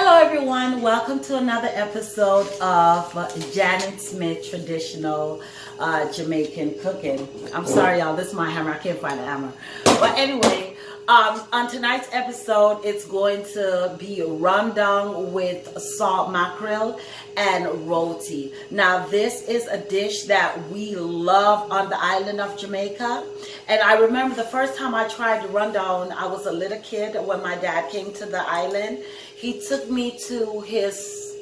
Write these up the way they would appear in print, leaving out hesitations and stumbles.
Hello everyone, welcome to another episode of Janet Smith Traditional Jamaican Cooking. I'm sorry y'all, this is my hammer, I can't find the hammer. But anyway, on tonight's episode, it's going to be rundown with salt mackerel and roti. Now this is a dish that we love on the island of Jamaica. And I remember the first time I tried the rundown, I was a little kid when my dad came to the island. He took me to his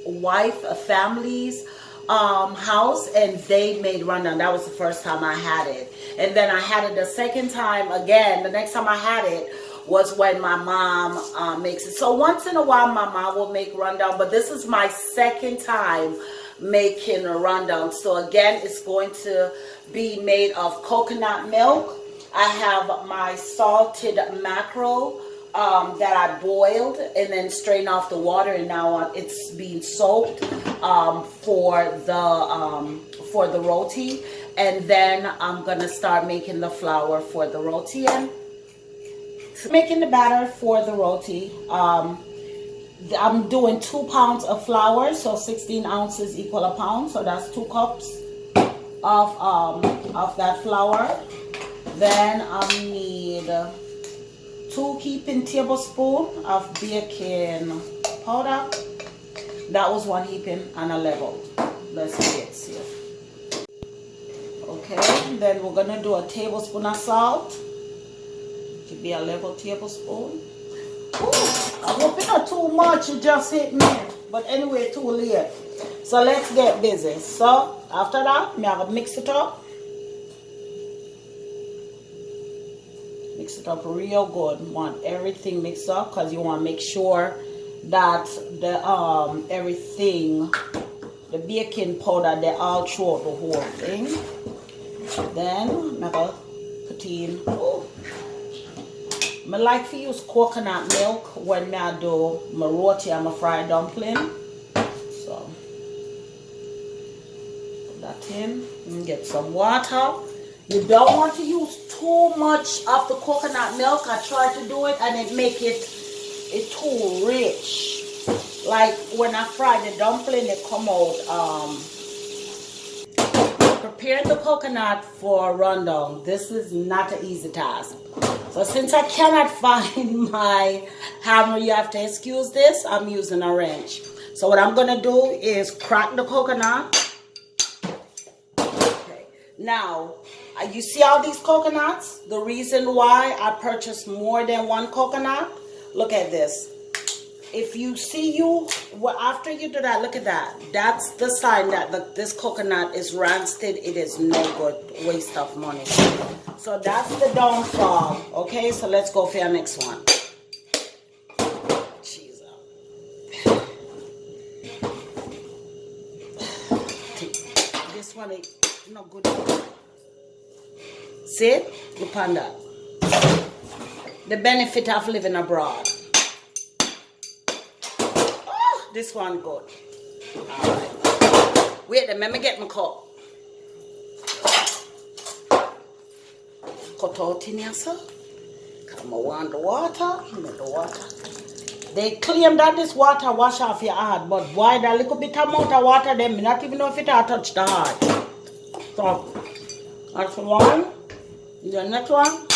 family's house, and they made rundown. That was the first time I had it. And then I had it the second time again. The next time I had it was when my mom makes it. So once in a while my mom will make rundown, but this is my second time making a rundown. So again, it's going to be made of coconut milk. I have my salted mackerel that I boiled and then strained off the water, and now it's being soaked for the roti. And then I'm gonna start making the flour for the roti. And making the batter for the roti, I'm doing 2 pounds of flour, so 16 ounces equal a pound, so that's 2 cups of that flour. Then I need 2 heaping tablespoons of baking powder. That was 1 heaping and a level. Let's get here. Okay, then we're gonna do a tablespoon of salt. It could be a level tablespoon. Ooh, I hope it's not too much, it just hit me. But anyway, too late. So let's get busy. So after that, I'm gonna mix it up. Mix it up real good. You want everything mixed up because you want to make sure that the everything, the baking powder, they all throughout the whole thing. Then I'm gonna put in. I like to use coconut milk when I do my roti and my fried dumpling. So put that in and get some water. You don't want to use too much of the coconut milk. I tried to do it and it make it too rich. Like when I fry the dumpling, it come out. Preparing the coconut for rundown, this is not an easy task. So since I cannot find my hammer, you have to excuse this, I'm using a wrench. So what I'm gonna do is crack the coconut. Okay. Now, you see all these coconuts? The reason why I purchased more than 1 coconut, look at this. If you see after you do that, look at that. That's the sign that this coconut is rancid. It is no good, waste of money. So that's the downfall. Okay, so let's go for our next one. Cheese up. This one is not good. See? Look on that. The benefit of living abroad. Oh, this one good. Alright. Wait, let me get my cup. Cut out in here, sir. Come on, the water. The water. They claim that this water wash off your heart, but why that little bit amount of water, them not even know if it touch the heart. So, that's one. The next one.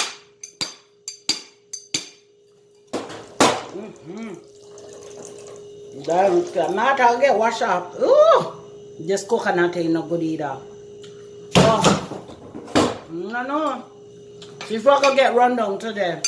Then I'll get washed up. Ooh, this coconut ain't no good either. Oh, no. If I can get run down today.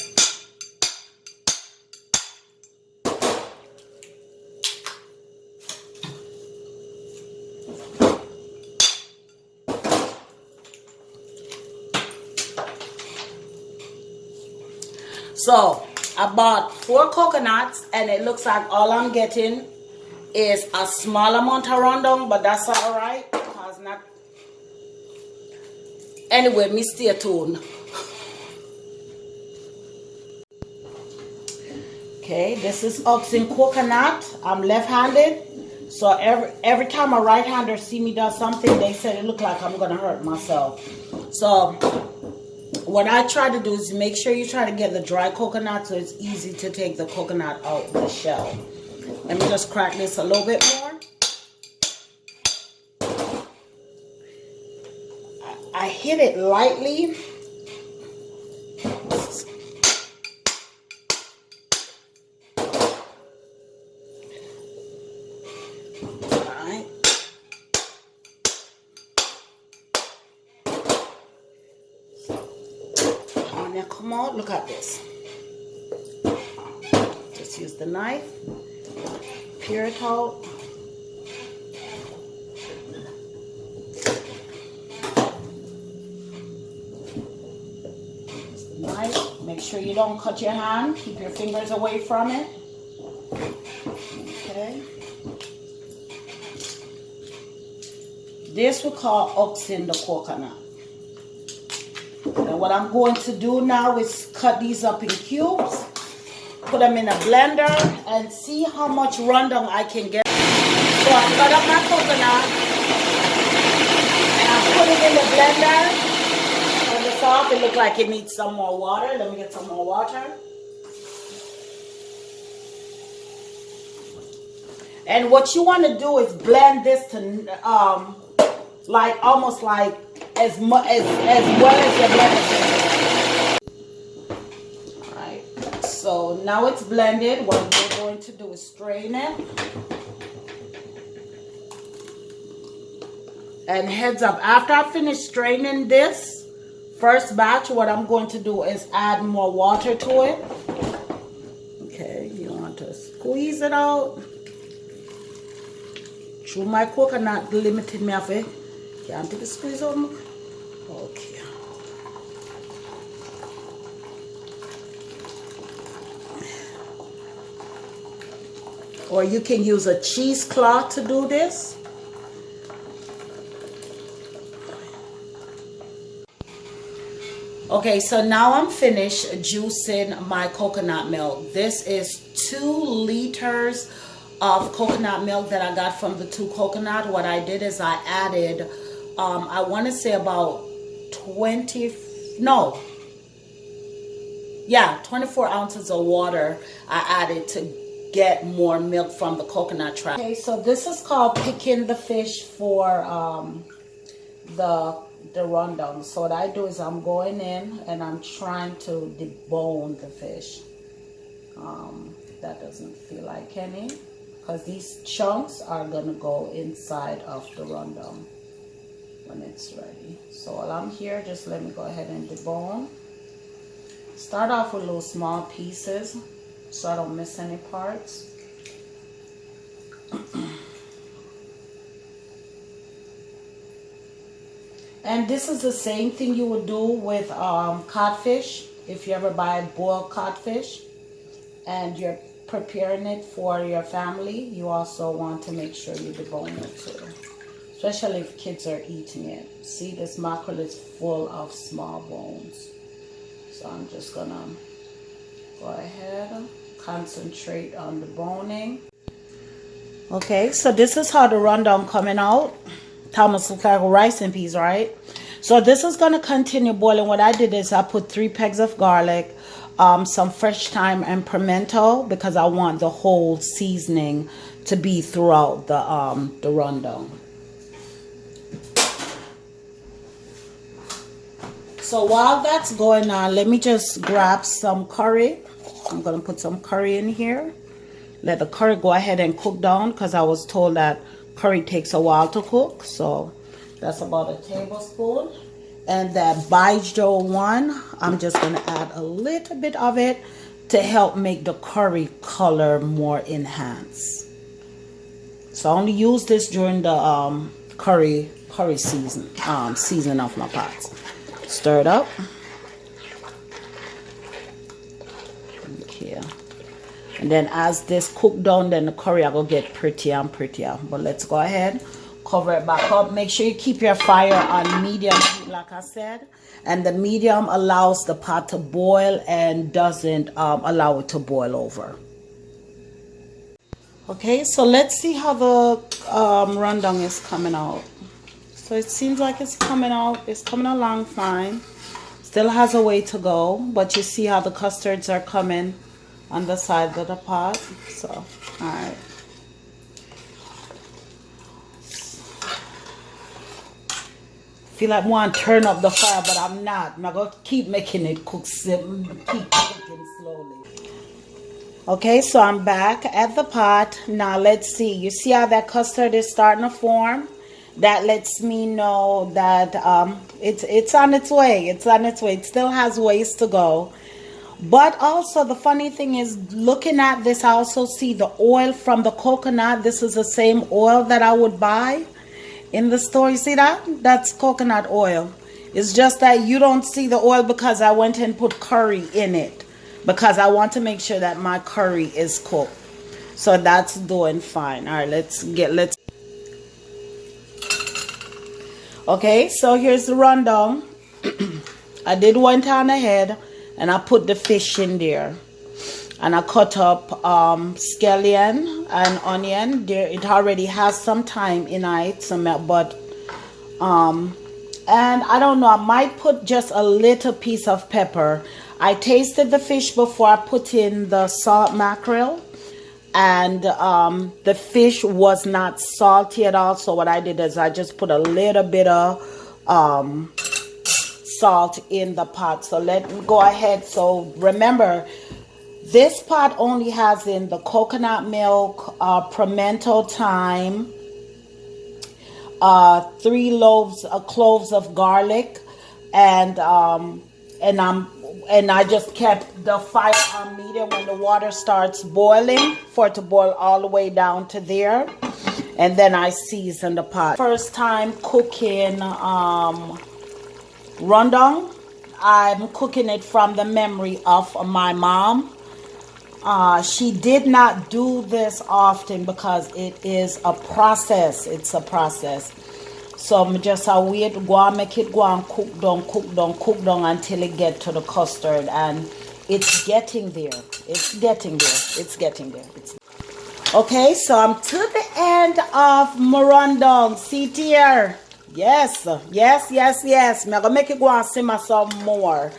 So I bought 4 coconuts, and it looks like all I'm getting is a small amount of rundown, but that's all right because not. Anyway, me stay tuned. Okay, this is oxen coconut. I'm left-handed, so every time a right-hander see me do something, they said it look like I'm gonna hurt myself. So what I try to do is make sure you try to get the dry coconut so it's easy to take the coconut out the shell. Let me just crack this a little bit more. I hit it lightly. Alright. When they come out, look at this. Just use the knife. Peer it out. Knife. Make sure you don't cut your hand. Keep your fingers away from it. Okay. This we call oxing the coconut. And what I'm going to do now is cut these up in cubes. Put them in a blender and see how much rundown I can get. So I cut up my coconut and I put it in the blender. Turn this off. It looks like it needs some more water. Let me get some more water. And what you want to do is blend this to like almost like as well as your blender. So now it's blended. What we're going to do is strain it. And heads up, after I finish straining this first batch, what I'm going to do is add more water to it. Okay, you want to squeeze it out. Through my coconut limited me of it. Can't take a squeeze out. Okay. Or you can use a cheesecloth to do this. Okay, so now I'm finished juicing my coconut milk. This is 2 liters of coconut milk that I got from the 2 coconut. What I did is I added, I want to say about 24 ounces of water I added to get more milk from the coconut trap. Okay, so this is called picking the fish for the rundown. So what I do is I'm going in and I'm trying to debone the fish. That doesn't feel like any, because these chunks are gonna go inside of the rundown when it's ready. So while I'm here, just let me go ahead and debone. Start off with little small pieces so I don't miss any parts. And this is the same thing you would do with codfish. If you ever buy boiled codfish and you're preparing it for your family, you also want to make sure you debone it too, especially if kids are eating it. See, this mackerel is full of small bones. So I'm just gonna go ahead, concentrate on the boning. Okay, so this is how the rundown coming out. Thomas looks like rice and peas, right? So this is gonna continue boiling. What I did is I put 3 pegs of garlic, some fresh thyme and pimento, because I want the whole seasoning to be throughout the rundown. So while that's going on, let me just grab some curry. I'm gonna put some curry in here. Let the curry go ahead and cook down, because I was told that curry takes a while to cook. So that's about a tablespoon. And that baijiu one, I'm just gonna add a little bit of it to help make the curry color more enhanced. So I only use this during the curry season of my pots. Stir it up. Okay. And then as this cook down, then the curry will get prettier and prettier. But let's go ahead, cover it back up. Make sure you keep your fire on medium heat, like I said. And the medium allows the pot to boil and doesn't allow it to boil over. Okay, so let's see how the rundown is coming out. So it seems like it's coming out. It's coming along fine. Still has a way to go, but you see how the custards are coming on the side of the pot. So, all right. feel like I want to turn up the fire, but I'm not. I'm going to keep making it cook, keep cooking slowly. Okay, so I'm back at the pot. Now let's see. You see how that custard is starting to form? That lets me know that it's on its way. It's on its way. It still has ways to go. But also the funny thing is, looking at this, I also see the oil from the coconut. This is the same oil that I would buy in the store. You see that? That's coconut oil. It's just that you don't see the oil because I went and put curry in it, because I want to make sure that my curry is cooked. So that's doing fine. All right, let's okay, so here's the rundown. I did went on ahead and I put the fish in there, and I cut up scallion and onion. There, it already has some time in it, but and I don't know, I might put just a little piece of pepper. I tasted the fish before I put in the salt mackerel, and the fish was not salty at all. So what I did is I just put a little bit of salt in the pot. So let me go ahead. So remember, this pot only has in the coconut milk, pimento, thyme, 3 cloves of garlic, and I just kept the fire on medium when the water starts boiling, for it to boil all the way down to there, and then I season the pot. First time cooking rundown. I'm cooking it from the memory of my mom. She did not do this often because it is a process. It's a process. So I'm just a wait, go and make it go and cook down until it get to the custard, and it's getting there. It's getting there. It's getting there. Okay, so I'm to the end of my rundown. See here. Yes. I'm gonna make it go and simmer some more.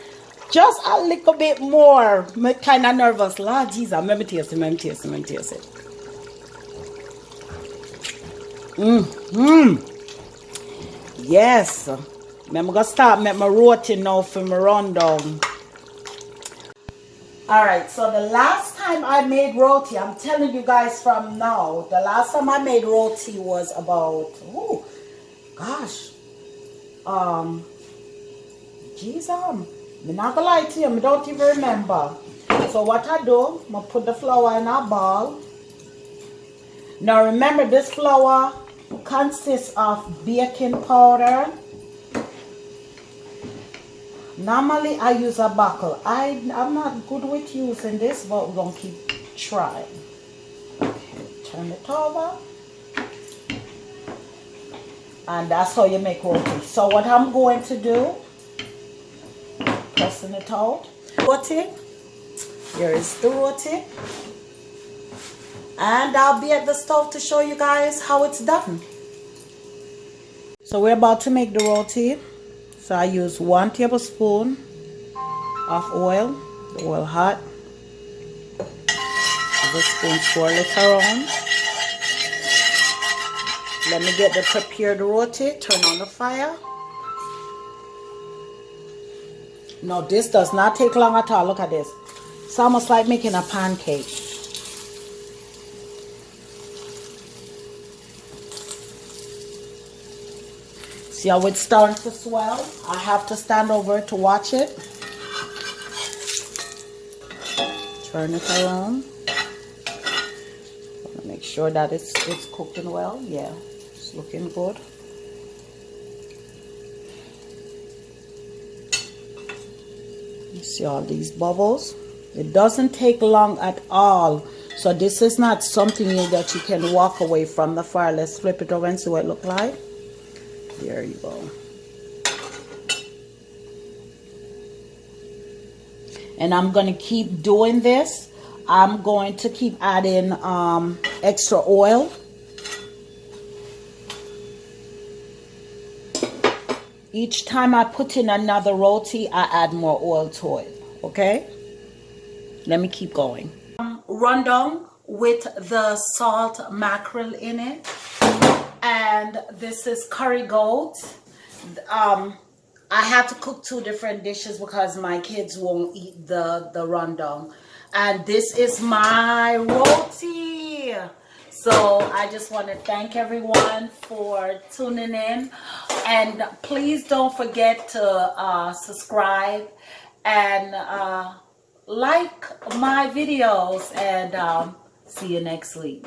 Just a little bit more. I'm kind of nervous. Lord Jesus, let me taste it. Yes. I'm gonna start make my roti now for my rundown. Alright, so the last time I made roti, I'm telling you guys from now, the last time I made roti was about, oh gosh, geez, I'm not gonna lie to you, I don't even remember. So what I do, I'm gonna put the flour in a bowl. Now remember, this flour consists of baking powder. Normally I use a buckle. I'm not good with using this, but we're gonna keep trying. Okay, turn it over. And that's how you make roti. So what I'm going to do, pressing it out. Roti. Here is the roti. And I'll be at the stove to show you guys how it's done. So we're about to make the roti. So I use 1 tablespoon of oil. The oil hot. Give a spoon, swirl it around. Let me get the prepared roti. Turn on the fire. Now this does not take long at all. Look at this. It's almost like making a pancake. See how it's starting to swell? I have to stand over to watch it. Turn it around. Make sure that it's cooking well. Yeah, it's looking good. You see all these bubbles? It doesn't take long at all. So this is not something that you can walk away from the fire. Let's flip it over and see what it looks like. There you go. And I'm going to keep doing this. I'm going to keep adding extra oil. Each time I put in another roti, I add more oil to it. Okay? Let me keep going. Rundown with the salt mackerel in it. And this is curry goat. I have to cook 2 different dishes because my kids won't eat the rundown. And this is my roti. So I just want to thank everyone for tuning in. And please don't forget to subscribe and like my videos. And see you next week.